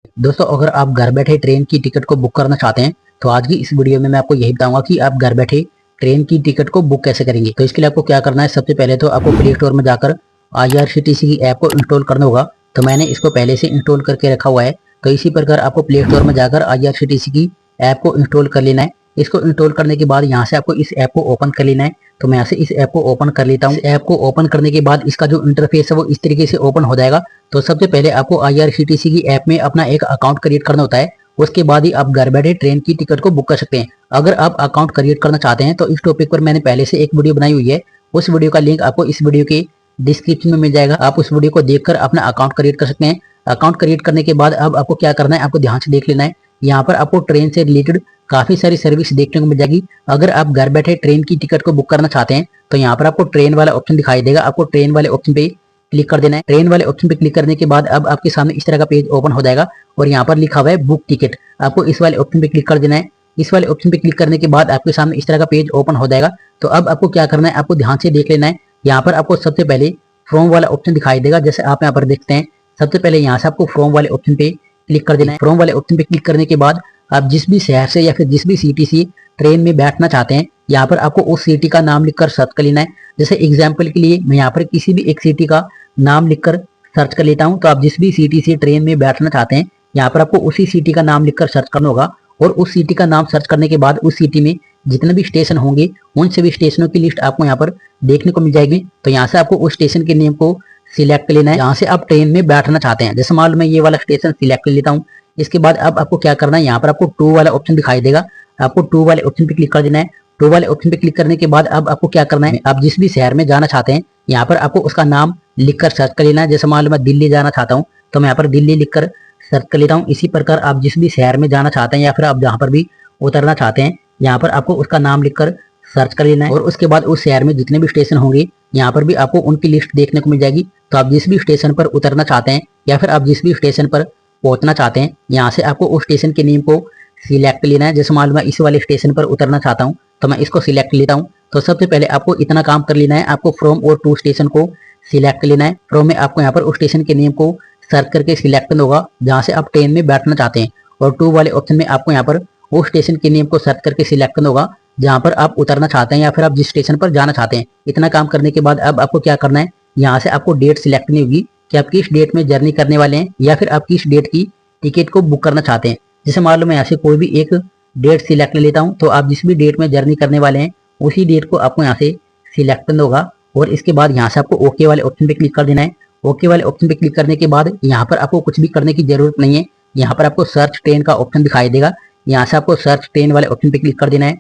दोस्तों, अगर आप घर बैठे ट्रेन की टिकट को बुक करना चाहते हैं तो आज की इस वीडियो में मैं आपको यही बताऊंगा कि आप घर बैठे ट्रेन की टिकट को बुक कैसे करेंगे। तो इसके लिए आपको क्या करना है, सबसे पहले तो आपको प्ले स्टोर में जाकर IRCTC की ऐप को इंस्टॉल करना होगा। तो मैंने इसको पहले से इंस्टॉल करके रखा हुआ है। तो इसी प्रकार आपको प्ले स्टोर में जाकर IRCTC की ऐप को इंस्टॉल कर लेना है। इसको इंस्टॉल करने के बाद यहाँ से आपको इस ऐप को ओपन कर लेना है। तो मैं यहाँ से इस ऐप को ओपन कर लेता हूँ। ऐप को ओपन करने के बाद इसका जो इंटरफेस है वो इस तरीके से ओपन हो जाएगा। तो सबसे पहले आपको IRCTC की ऐप में अपना एक अकाउंट क्रिएट करना होता है। उसके बाद ही आप घर बैठे ट्रेन की टिकट को बुक कर सकते हैं। अगर आप अकाउंट क्रिएट करना चाहते हैं तो इस टॉपिक पर मैंने पहले से एक वीडियो बनाई हुई है। उस वीडियो का लिंक आपको इस वीडियो के डिस्क्रिप्शन में मिल जाएगा। आप उस वीडियो को देखकर अपना अकाउंट क्रिएट कर सकते हैं। अकाउंट क्रिएट करने के बाद अब आपको क्या करना है, आपको ध्यान से देख लेना है। यहाँ पर आपको ट्रेन से रिलेटेड काफी सारी सर्विस देखने को मिल जाएगी। अगर आप घर बैठे ट्रेन की टिकट को बुक करना चाहते हैं तो यहाँ पर आपको ट्रेन वाला ऑप्शन दिखाई देगा। आपको ट्रेन वाले ऑप्शन पे क्लिक कर देना है। ट्रेन वाले ऑप्शन पे क्लिक करने के बाद अब आपके सामने इस तरह का पेज ओपन हो जाएगा और यहाँ पर लिखा हुआ है बुक टिकट। आपको इस वाले ऑप्शन पे क्लिक कर देना है। इस वाले ऑप्शन पे क्लिक करने के बाद आपके सामने इस तरह का पेज ओपन हो जाएगा। तो अब आपको क्या करना है, आपको ध्यान से देख लेना है। यहाँ पर आपको सबसे पहले फ्रॉम वाला ऑप्शन दिखाई देगा, जैसे आप यहाँ पर देखते हैं। सबसे पहले यहाँ से आपको फ्रॉम वाले ऑप्शन पे क्लिक कर देना है। फ्रॉम वाले ऑप्शन पे क्लिक करने के बाद आप जिस भी शहर से या फिर जिस भी सिटी से ट्रेन में बैठना चाहते हैं, यहाँ पर आपको उस सिटी का नाम लिखकर सर्च कर लेना है। जैसे एग्जाम्पल के लिए मैं यहाँ पर किसी भी एक सिटी का नाम लिखकर सर्च कर लेता हूँ। तो आप जिस भी सिटी से ट्रेन में बैठना चाहते हैं, यहाँ पर आपको उसी सिटी का नाम लिखकर सर्च करना होगा। और उस सिटी का नाम सर्च करने के बाद उस सिटी में जितने भी स्टेशन होंगे उन सभी स्टेशनों की लिस्ट आपको यहाँ पर देखने को मिल जाएगी। तो यहाँ से आपको उस स्टेशन के नेम को सिलेक्ट कर लेना है जहाँ से आप ट्रेन में बैठना चाहते हैं। जैसे मान लो मैं ये वाला स्टेशन सिलेक्ट कर लेता हूँ। इसके बाद अब आपको क्या करना है, यहाँ पर आपको टू वाला ऑप्शन दिखाई देगा। आपको टू वाले ऑप्शन पे क्लिक कर देना है। टू वाले ऑप्शन पे क्लिक करने के बाद अब आपको क्या करना है, आप जिस भी शहर में जाना चाहते हैं यहाँ पर आपको उसका नाम लिखकर सर्च कर लेना है। जैसे मान लो मैं दिल्ली जाना चाहता हूँ तो मैं यहाँ पर दिल्ली लिखकर सर्च कर लेता हूँ। इसी प्रकार आप जिस भी शहर में जाना चाहते हैं या फिर आप जहाँ पर भी उतरना चाहते हैं यहाँ पर आपको उसका नाम लिखकर सर्च कर लेना है। और उसके बाद उस शहर में जितने भी स्टेशन होंगे यहाँ पर भी आपको उनकी लिस्ट देखने को मिल जाएगी। तो आप जिस भी स्टेशन पर उतरना चाहते हैं या फिर आप जिस भी स्टेशन पर पहुंचना चाहते हैं, यहाँ से आपको उस स्टेशन के नेम को सिलेक्ट लेना है। जैसे मान लो मैं इस वाले स्टेशन पर उतरना चाहता हूँ तो मैं इसको सिलेक्ट लेता हूँ। तो सबसे पहले आपको इतना काम कर लेना है, आपको फ्रॉम और टू स्टेशन को सिलेक्ट लेना है। फ्रॉम में आपको यहाँ पर उस स्टेशन के नेम को सर्च करके सिलेक्ट करना होगा जहाँ से आप ट्रेन में बैठना चाहते हैं। और टू वाले ऑप्शन में आपको यहाँ पर उस स्टेशन के नेम को सर्च करके सिलेक्ट करना होगा जहाँ पर आप उतरना चाहते हैं या फिर आप जिस स्टेशन पर जाना चाहते हैं। इतना काम करने के बाद अब आपको क्या करना है, यहाँ से आपको डेट सिलेक्ट करनी होगी कि आप किस डेट में जर्नी करने वाले हैं या फिर आप किस डेट की टिकट को बुक करना चाहते हैं। जैसे मान लो मैं यहाँ से कोई भी एक डेट सिलेक्ट ले लेता हूँ। तो आप जिस भी डेट में जर्नी करने वाले हैं उसी डेट को आपको यहाँ से सिलेक्ट करना होगा। और इसके बाद यहाँ से आपको ओके वाले ऑप्शन पे क्लिक कर देना है। ओके वाले ऑप्शन पे क्लिक करने के बाद यहाँ पर आपको कुछ भी करने की जरूरत नहीं है। यहाँ पर आपको सर्च ट्रेन का ऑप्शन दिखाई देगा। यहाँ से आपको सर्च ट्रेन वाले ऑप्शन पे क्लिक कर देना है।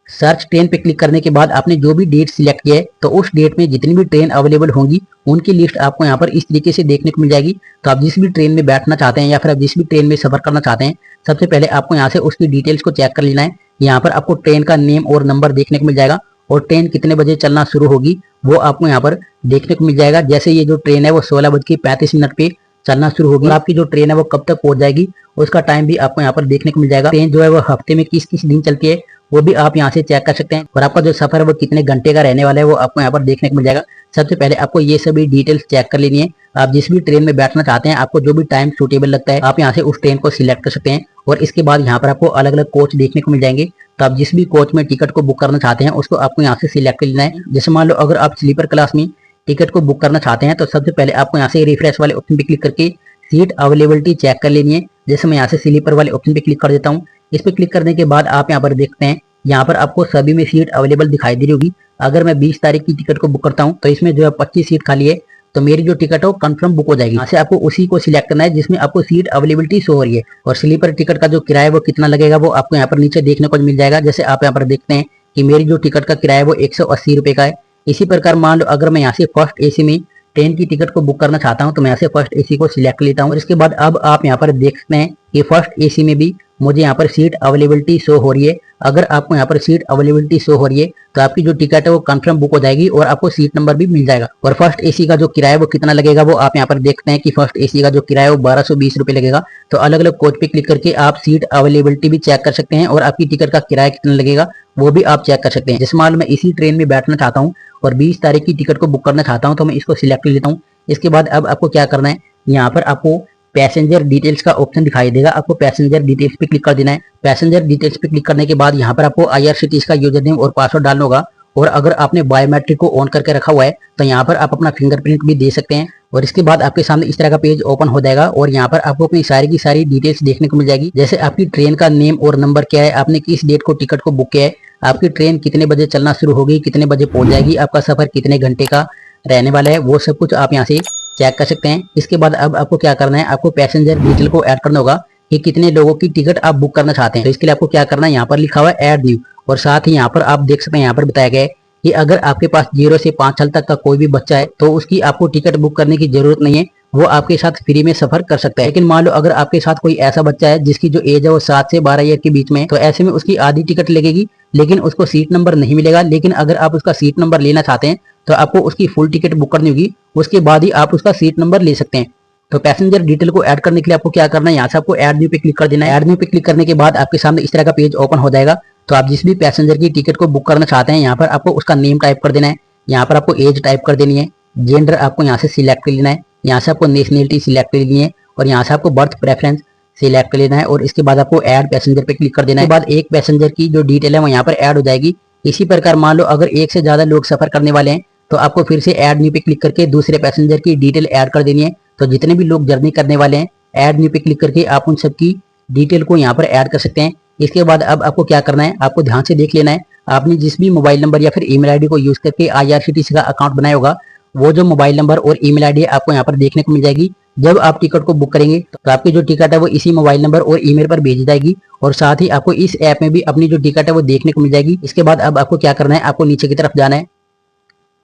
सर्च ट्रेन पे क्लिक करने के बाद आपने जो भी डेट सिलेक्ट किया है तो उस डेट में जितनी भी ट्रेन अवेलेबल होंगी उनकी लिस्ट आपको यहाँ पर इस तरीके से देखने को मिल जाएगी। तो आप जिस भी ट्रेन में बैठना चाहते हैं या फिर आप जिस भी ट्रेन में सफर करना चाहते हैं, सबसे पहले आपको यहाँ से उसकी डिटेल्स को चेक कर लेना है। यहाँ पर आपको ट्रेन का नेम और नंबर देखने को मिल जाएगा और ट्रेन कितने बजे चलना शुरू होगी वो आपको यहाँ पर देखने को मिल जाएगा। जैसे ये जो ट्रेन है वो 16:35 पे चलना शुरू होगी। आपकी जो ट्रेन है वो कब तक पहुंच जाएगी उसका टाइम भी आपको यहाँ पर देखने को मिल जाएगा। ट्रेन जो है वो हफ्ते में किस किस दिन चलती है वो भी आप यहाँ से चेक कर सकते हैं। और आपका जो सफर है वो कितने घंटे का रहने वाला है वो आपको यहाँ पर देखने को मिल जाएगा। सबसे पहले आपको ये सभी डिटेल्स चेक कर लेनी है। आप जिस भी ट्रेन में बैठना चाहते हैं, आपको जो भी टाइम सूटेबल लगता है आप यहाँ से उस ट्रेन को सिलेक्ट कर सकते हैं। और इसके बाद यहाँ पर आपको अलग अलग कोच देखने को मिल जाएंगे। तो आप जिस भी कोच में टिकट को बुक करना चाहते हैं उसको आपको यहाँ से सिलेक्ट कर लेना है। जैसे मान लो अगर आप स्लीपर क्लास में टिकट को बुक करना चाहते हैं तो सबसे पहले आपको यहाँ से रिफ्रेश वाले ऑप्शन पे क्लिक करके सीट अवेलेबिलिटी चेक कर लेनी है। जैसे मैं यहाँ से स्लीपर वाले ऑप्शन पे क्लिक कर देता हूँ। इस पे क्लिक करने के बाद आप यहाँ पर देखते हैं, यहाँ पर आपको सभी में सीट अवेलेबल दिखाई दे रही होगी। अगर मैं 20 तारीख की टिकट को बुक करता हूँ तो इसमें जो है 25 सीट खाली है। तो मेरी जो टिकट है वो कंफर्म बुक हो जाएगी। यहाँ से आपको उसी को सिलेक्ट करना है जिसमें आपको सीट अवेलेबिलिटी शो हो रही है। और स्लीपर टिकट का जो किराया वो कितना लगेगा वो आपको यहाँ पर नीचे देखने को मिल जाएगा। जैसे आप यहाँ पर देखते हैं कि मेरी जो टिकट का किराया वो 180 रुपए का है। इसी प्रकार मान लो अगर मैं यहाँ से फर्स्ट एसी में ट्रेन की टिकट को बुक करना चाहता हूँ तो मैं यहाँ से फर्स्ट एसी को सिलेक्ट लेता हूँ। और इसके बाद अब आप यहाँ पर देख सकते हैं कि फर्स्ट एसी में भी मुझे यहाँ पर सीट अवेलेबिलिटी शो हो रही है। अगर आपको यहाँ पर सीट अवेलेबिलिटी शो हो रही है तो आपकी जो टिकट है वो कंफर्म बुक हो जाएगी और आपको सीट नंबर भी मिल जाएगा। और फर्स्ट एसी का जो किराया वो कितना लगेगा वो आप यहाँ पर देखते हैं कि फर्स्ट एसी का जो किराया वो 1220 रुपए लगेगा। तो अलग अलग कोच पे क्लिक करके आप सीट अवेलेबिलिटी भी चेक कर सकते हैं और आपकी टिकट का किराया कितना लगेगा वो भी आप चेक कर सकते हैं। जैसे मान लो मैं इसी ट्रेन में बैठना चाहता हूँ और 20 तारीख की टिकट को बुक करना चाहता हूँ तो मैं इसको सिलेक्ट लेता हूँ। इसके बाद अब आपको क्या करना है, यहाँ पर आपको पैसेंजर डिटेल्स का ऑप्शन दिखाई देगा। आपको पैसेंजर डिटेल्स पे क्लिक कर देना है। पैसेंजर डिटेल्स पे क्लिक करने के बाद यहाँ पर आपको IRCTC का यूजर नेम और पासवर्ड डालना होगा। और अगर आपने बायोमेट्रिक को ऑन करके रखा हुआ है तो यहाँ पर आप अपना फिंगरप्रिंट भी दे सकते हैं। और इसके बाद आपके सामने इस तरह का पेज ओपन हो जाएगा और यहाँ पर आपको अपनी सारी की सारी डिटेल्स देखने को मिल जाएगी। जैसे आपकी ट्रेन का नेम और नंबर क्या है, आपने किस डेट को टिकट को बुक किया है, आपकी ट्रेन कितने बजे चलना शुरू होगी, कितने बजे पहुंच जाएगी, आपका सफर कितने घंटे का रहने वाला है, वो सब कुछ आप यहाँ से चेक कर सकते हैं। इसके बाद अब आपको क्या करना है, आपको पैसेंजर डिटेल को ऐड करना होगा कि कितने लोगों की टिकट आप बुक करना चाहते हैं। तो इसके लिए आपको क्या करना है, यहाँ पर लिखा हुआ है ऐड न्यू, और साथ ही यहाँ पर आप देख सकते हैं यहाँ पर बताया गया है कि अगर आपके पास 0 से 5 साल तक का कोई भी बच्चा है तो उसकी आपको टिकट बुक करने की जरूरत नहीं है, वो आपके साथ फ्री में सफर कर सकता है। लेकिन मान लो अगर आपके साथ कोई ऐसा बच्चा है जिसकी जो एज है वो 7 से 12 ईयर के बीच में, तो ऐसे में उसकी आधी टिकट लगेगी लेकिन उसको सीट नंबर नहीं मिलेगा। लेकिन अगर आप उसका सीट नंबर लेना चाहते हैं तो आपको उसकी फुल टिकट बुक करनी होगी, उसके बाद ही आप उसका सीट नंबर ले सकते हैं। तो पैसेंजर डिटेल को ऐड करने के लिए आपको क्या करना है, यहाँ से आपको ऐड न्यू पे क्लिक कर देना है। ऐड न्यू पे क्लिक करने के बाद आपके सामने इस तरह का पेज ओपन हो जाएगा। तो आप जिस भी पैसेंजर की टिकट को बुक करना चाहते हैं यहाँ पर आपको उसका नेम टाइप कर देना है, यहाँ पर आपको एज टाइप कर देनी है, जेंडर आपको यहाँ से सिलेक्ट कर लेना है, यहाँ से आपको नेशनलिटी सिलेक्ट कर लेनी है और यहाँ से आपको बर्थ प्रेफरेंस सिलेक्ट कर लेना है। और इसके बाद आपको ऐड पैसेंजर पे क्लिक कर देना है। इसके बाद एक पैसेंजर की जो डिटेल है वो यहाँ पर ऐड हो जाएगी। इसी प्रकार मान लो अगर एक से ज्यादा लोग सफर करने वाले हैं तो आपको फिर से ऐड न्यू पे क्लिक करके दूसरे पैसेंजर की डिटेल ऐड कर देनी है। तो जितने भी लोग जर्नी करने वाले हैं ऐड न्यू पे क्लिक करके आप उन सबकी डिटेल को यहाँ पर ऐड कर सकते हैं। इसके बाद अब आपको क्या करना है, आपको ध्यान से देख लेना है, आपने जिस भी मोबाइल नंबर या फिर ईमेल आईडी को यूज करके IRCTC का अकाउंट बनाया होगा वो जो मोबाइल नंबर और ईमेल आईडी आपको यहाँ पर देखने को मिल जाएगी। जब आप टिकट को बुक करेंगे तो आपकी जो टिकट है वो इसी मोबाइल नंबर और ईमेल पर भेज जाएगी और साथ ही आपको इस ऐप में भी अपनी जो टिकट है वो देखने को मिल जाएगी। इसके बाद अब आपको क्या करना है, आपको नीचे की तरफ जाना है।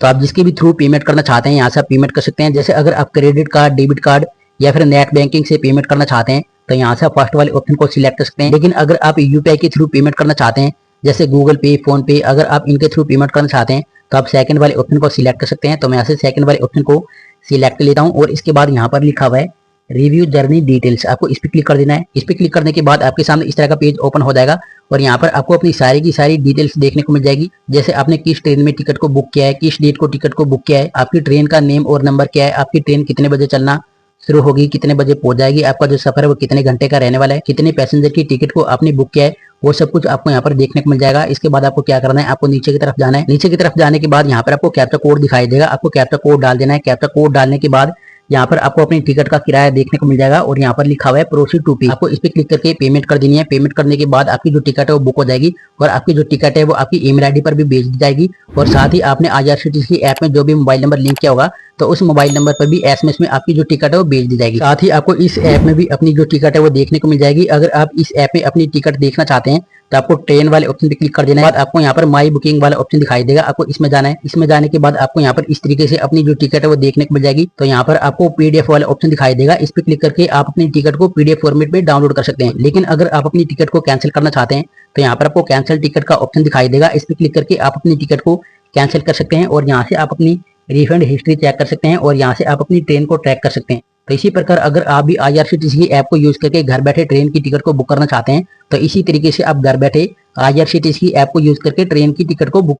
तो आप जिसके भी थ्रू पेमेंट करना चाहते हैं यहाँ से आप पेमेंट कर सकते हैं। जैसे अगर आप क्रेडिट कार्ड, डेबिट कार्ड या फिर नेट बैंकिंग से पेमेंट करना चाहते हैं तो यहाँ से आप फर्स्ट वाले ऑप्शन को सिलेक्ट कर सकते हैं। लेकिन अगर आप UPI के थ्रू पेमेंट करना चाहते हैं जैसे गूगल पे, फोन पे, अगर आप इनके थ्रू पेमेंट करना चाहते हैं तो आप सेकंड वाले ऑप्शन को सिलेक्ट कर सकते हैं। तो मैं यहाँ से सेकंड वाले ऑप्शन को सिलेक्ट कर लेता हूँ और इसके बाद यहाँ पर लिखा हुआ है रिव्यू जर्नी डिटेल्स, आपको इस पर क्लिक कर देना है। इस पर क्लिक करने के बाद आपके सामने इस तरह का पेज ओपन हो जाएगा और यहाँ पर आपको अपनी सारी की सारी डिटेल्स देखने को मिल जाएगी। जैसे आपने किस ट्रेन में टिकट को बुक किया है, किस डेट को टिकट को बुक किया है, आपकी ट्रेन का नेम और नंबर क्या है, आपकी ट्रेन कितने बजे चलना शुरू होगी, कितने बजे पहुंच जाएगी, आपका जो सफर है वो कितने घंटे का रहने वाला है, कितने पैसेंजर की टिकट को आपने बुक किया है, वो सब कुछ आपको यहाँ पर देखने को मिल जाएगा। इसके बाद आपको क्या करना है, आपको नीचे की तरफ जाना है। नीचे की तरफ जाने के बाद यहाँ पर आपको कैप्चा कोड दिखाई देगा, आपको कैप्चा कोड डाल देना है। कैप्चा कोड डालने के बाद यहाँ पर आपको अपनी टिकट का किराया देखने को मिल जाएगा और यहाँ पर लिखा हुआ है प्रोसीड टू पे, आपको इस पे क्लिक करके पेमेंट कर देनी है। पेमेंट करने के बाद आपकी जो टिकट है वो बुक हो जाएगी और आपकी जो टिकट है वो आपकी ईमेल आईडी पर भी भेज दी जाएगी। और साथ ही आपने IRCTC ऐप में जो भी मोबाइल नंबर लिंक किया होगा तो उस मोबाइल नंबर पर भी SMS में आपकी जो टिकट है वो भेज दी जाएगी। साथ ही आपको इस ऐप में भी अपनी जो टिकट है वो देखने को मिल जाएगी। अगर आप इस ऐप में अपनी टिकट देखना चाहते हैं तो आपको ट्रेन वाले ऑप्शन पे क्लिक कर देना है। बाद आपको यहाँ पर माई बुकिंग वाला ऑप्शन दिखाई देगा, आपको इसमें जाना है। इसमें जाने के बाद आपको यहाँ पर इस तरीके से अपनी जो टिकट है वो देखने को मिल जाएगी। तो यहाँ पर आपको PDF वाला ऑप्शन दिखाई देगा, इस पे क्लिक करके आप अपनी टिकट को PDF फॉर्मेट में डाउनलोड कर सकते हैं। लेकिन अगर आप अपनी टिकट को कैंसिल करना चाहते हैं तो यहाँ पर आपको कैंसिल टिकट का ऑप्शन दिखाई देगा, इस पे क्लिक करके आप अपनी टिकट को कैंसिल कर सकते हैं और यहाँ से आप अपनी रिफंड हिस्ट्री चेक कर सकते हैं और यहाँ से आप अपनी ट्रेन को ट्रैक कर सकते हैं। तो इसी प्रकार अगर आप भी IRCTC ऐप को यूज करके घर बैठे ट्रेन की टिकट को बुक करना चाहते हैं तो इसी तरीके से आप घर बैठे IRCTC ऐप को यूज करके ट्रेन की टिकट को बुक